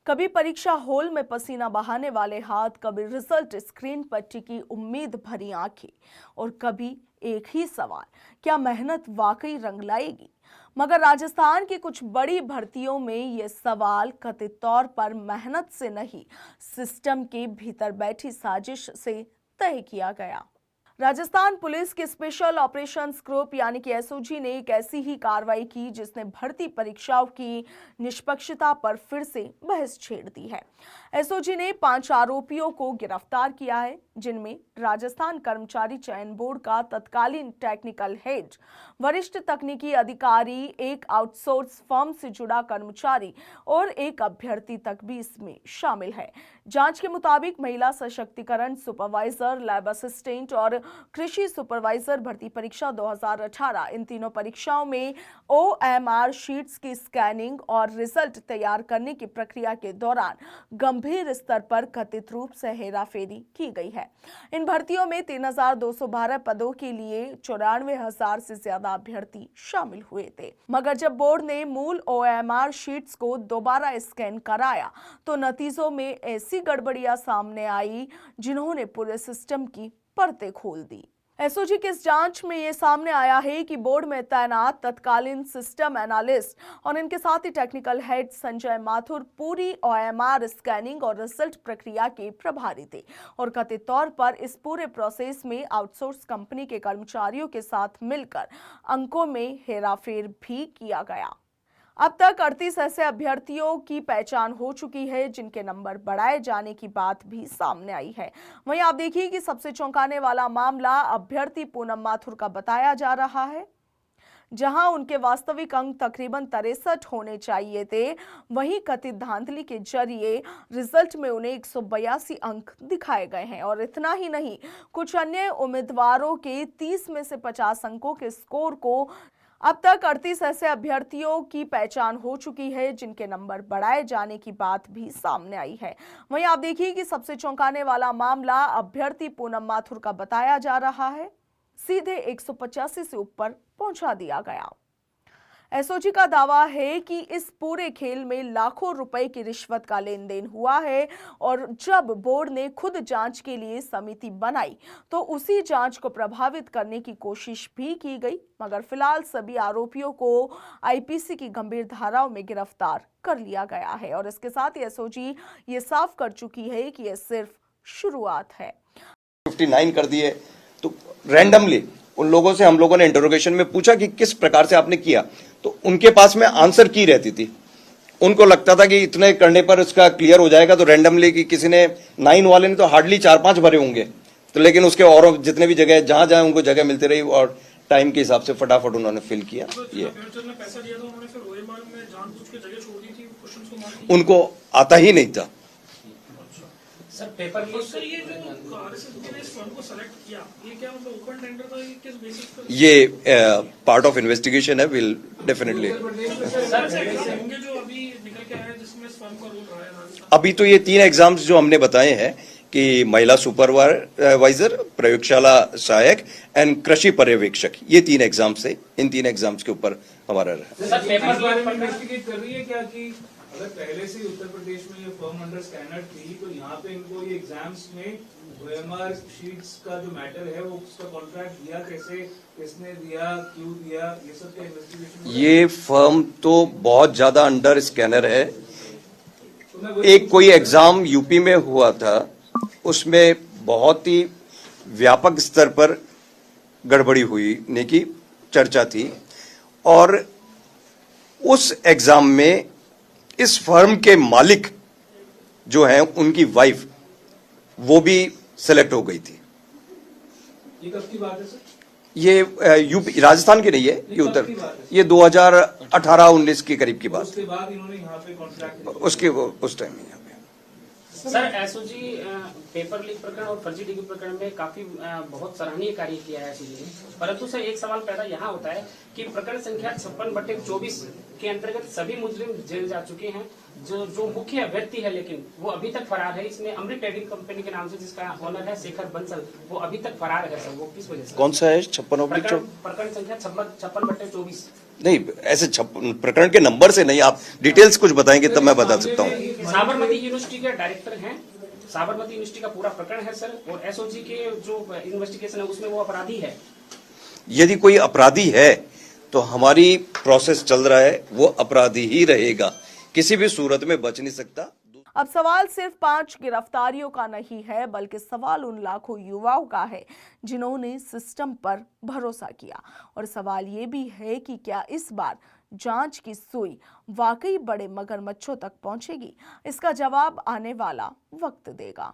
कभी परीक्षा हॉल में पसीना बहाने वाले हाथ, कभी रिजल्ट स्क्रीन पर टिकी उम्मीद भरी आंखें और कभी एक ही सवाल, क्या मेहनत वाकई रंग लाएगी। मगर राजस्थान की कुछ बड़ी भर्तियों में ये सवाल कथित तौर पर मेहनत से नहीं, सिस्टम के भीतर बैठी साजिश से तय किया गया। राजस्थान पुलिस के स्पेशल ऑपरेशंस ग्रुप यानी कि एसओजी ने एक ऐसी ही कार्रवाई की जिसने भर्ती परीक्षाओं की निष्पक्षता पर फिर से बहस छेड़ दी है। एसओजी ने 5 आरोपियों को गिरफ्तार किया है, जिनमें राजस्थान कर्मचारी चयन बोर्ड का तत्कालीन टेक्निकल हेड, वरिष्ठ तकनीकी अधिकारी, एक आउटसोर्स फर्म से जुड़ा कर्मचारी और एक अभ्यर्थी तक भी इसमें शामिल है। जांच के मुताबिक महिला सशक्तिकरण सुपरवाइजर, लैब असिस्टेंट और कृषि सुपरवाइजर भर्ती परीक्षा 2018 इन तीनों परीक्षाओं में ओएमआर शीट्स की स्कैनिंग और रिजल्ट तैयार करने की प्रक्रिया के दौरान गंभीर स्तर पर कथित रूप से हेराफेरी की गई है। इन भर्तियों में 3,212 पदों के लिए 94,000 से ज्यादा अभ्यर्थी शामिल हुए थे। मगर जब बोर्ड ने मूल ओएमआर शीट्स को दोबारा स्कैन कराया तो नतीजों में ऐसी गड़बड़ियां सामने आई जिन्होंने पूरे सिस्टम की परतें खोल दी। एसओजी की इस जांच में यह सामने आया है कि बोर्ड में तैनात तत्कालीन सिस्टम एनालिस्ट और इनके साथ ही टेक्निकल हेड संजय माथुर पूरी ओएमआर स्कैनिंग और रिजल्ट प्रक्रिया के प्रभारी थे और कथित तौर पर इस पूरे प्रोसेस में आउटसोर्स कंपनी के कर्मचारियों के साथ मिलकर अंकों में हेराफेर भी किया गया। अब तक 38 ऐसे अभ्यर्थियों की पहचान हो चुकी है जिनके नंबर बढ़ाए जाने की बात भी सामने आई है। वहीं आप देखिए कि सबसे चौंकाने वाला मामला अभ्यर्थी पूनम माथुर का बताया जा रहा है। जहां उनके वास्तविक अंक तकरीबन 63 होने चाहिए थे, वहीं कथित धांधली के जरिए रिजल्ट में उन्हें 182 अंक दिखाए गए हैं। और इतना ही नहीं, कुछ अन्य उम्मीदवारों के 30 में से 50 अंकों के स्कोर को अब तक 38 ऐसे अभ्यर्थियों की पहचान हो चुकी है जिनके नंबर बढ़ाए जाने की बात भी सामने आई है। वहीं आप देखिए कि सबसे चौंकाने वाला मामला अभ्यर्थी पूनम माथुर का बताया जा रहा है। सीधे 185 से ऊपर पहुंचा दिया गया। एसओजी का दावा है कि इस पूरे खेल में लाखों रुपए की रिश्वत का लेन देन हुआ है और जब बोर्ड ने खुद जांच के लिए समिति बनाई तो उसी जांच को प्रभावित करने की कोशिश भी की गई। मगर फिलहाल सभी आरोपियों को आईपीसी की गंभीर धाराओं में गिरफ्तार कर लिया गया है और इसके साथ ही एसओजी ये साफ कर चुकी है कि यह सिर्फ शुरुआत है। 59 कर दिए तो रैंडमली उन लोगों से हम लोगों ने इंटरोगेशन में पूछा कि किस प्रकार से आपने किया, तो उनके पास में आंसर की रहती थी। उनको लगता था कि इतने करने पर इसका क्लियर हो जाएगा, तो रैंडमली कि किसी ने 9 वाले ने तो हार्डली 4-5 भरे होंगे, तो लेकिन उसके और जितने भी जगह जहां जहां उनको जगह मिलती रही और टाइम के हिसाब से फटाफट उन्होंने फिल किया। ये उनको आता ही नहीं था। सर पेपर सर ये जो आरएसएस ने इस फॉर्म को सेलेक्ट किया, ये क्या मतलब ओपन टेंडर था, ये किस बेसिस पर? ये पार्ट ऑफ इन्वेस्टिगेशन है, विल डेफिनेटली। होंगे जो अभी निकल के आए जिसमें इस फॉर्म का रोल रहा है। अभी तो ये 3 एग्जाम्स जो हमने बताए हैं कि महिला सुपरवाइजर, प्रयोगशाला सहायक एंड कृषि पर्यवेक्षक, ये 3 एग्जाम से इन 3 एग्जाम्स के ऊपर हमारा इन्वेस्टिगेट कर रही है क्या कि अगर पहले से उत्तर प्रदेश में ये फर्म अंडर स्कैनर थी तो यहाँ पे इनको ये एग्जाम्स में ओएमआर शीट्स का जो मैटर है वो उसका कॉन्ट्रैक्ट दिया कैसे, किसने दिया, क्यों दिया, ये सब का इन्वेस्टिगेशन? ये फर्म तो बहुत ज्यादा अंडर स्कैनर है। एक कोई एग्जाम यूपी में हुआ था, उसमें बहुत ही व्यापक स्तर पर गड़बड़ी हुई ने की चर्चा थी और उस एग्जाम में इस फर्म के मालिक जो हैं उनकी वाइफ वो भी सिलेक्ट हो गई थी। ये कब की बात है सर? ये यूपी, राजस्थान की नहीं है, ये उत्तर, ये 2018-19 के करीब की बात। उसके बाद इन्होंने यहाँ पे कॉन्ट्रैक्ट उसके उस टाइम में यहाँ पे। सर एसओजी पेपर लीक प्रकरण और फर्जी डिग्री प्रकरण में काफी बहुत सराहनीय कार्य किया है एसओजी ने, परंतु सर एक सवाल पैदा यहाँ होता है कि प्रकरण संख्या 56/24 के अंतर्गत सभी मुजरिम जेल जा चुके हैं। जो मुख्य अभ्यर्थी है लेकिन वो अभी तक फरार है। इसमें अमृत ट्रेडिंग कंपनी के नाम से जिसका ओनर है शेखर बंसल, वो अभी तक फरार है। सर वो किस वजह से? कौन सा है? 56/24 प्रकरण संख्या 56/24 नहीं, ऐसे प्रकरण के नंबर से नहीं, आप डिटेल्स कुछ बताएंगे तब मैं बता सकता हूँ। साबरमती यूनिवर्सिटी के डायरेक्टर हैं, साबरमती यूनिवर्सिटी का पूरा प्रकरण है सर, और एसओजी के जो इन्वेस्टिगेशन है उसमें वो अपराधी है। यदि कोई अपराधी है तो हमारी प्रोसेस चल रहा है, वो अपराधी ही रहेगा, किसी भी सूरत में बच नहीं सकता। अब सवाल सिर्फ 5 गिरफ्तारियों का नहीं है, बल्कि सवाल उन लाखों युवाओं का है जिन्होंने सिस्टम पर भरोसा किया। और सवाल ये भी है कि क्या इस बार जांच की सुई वाकई बड़े मगरमच्छों तक पहुंचेगी? इसका जवाब आने वाला वक्त देगा।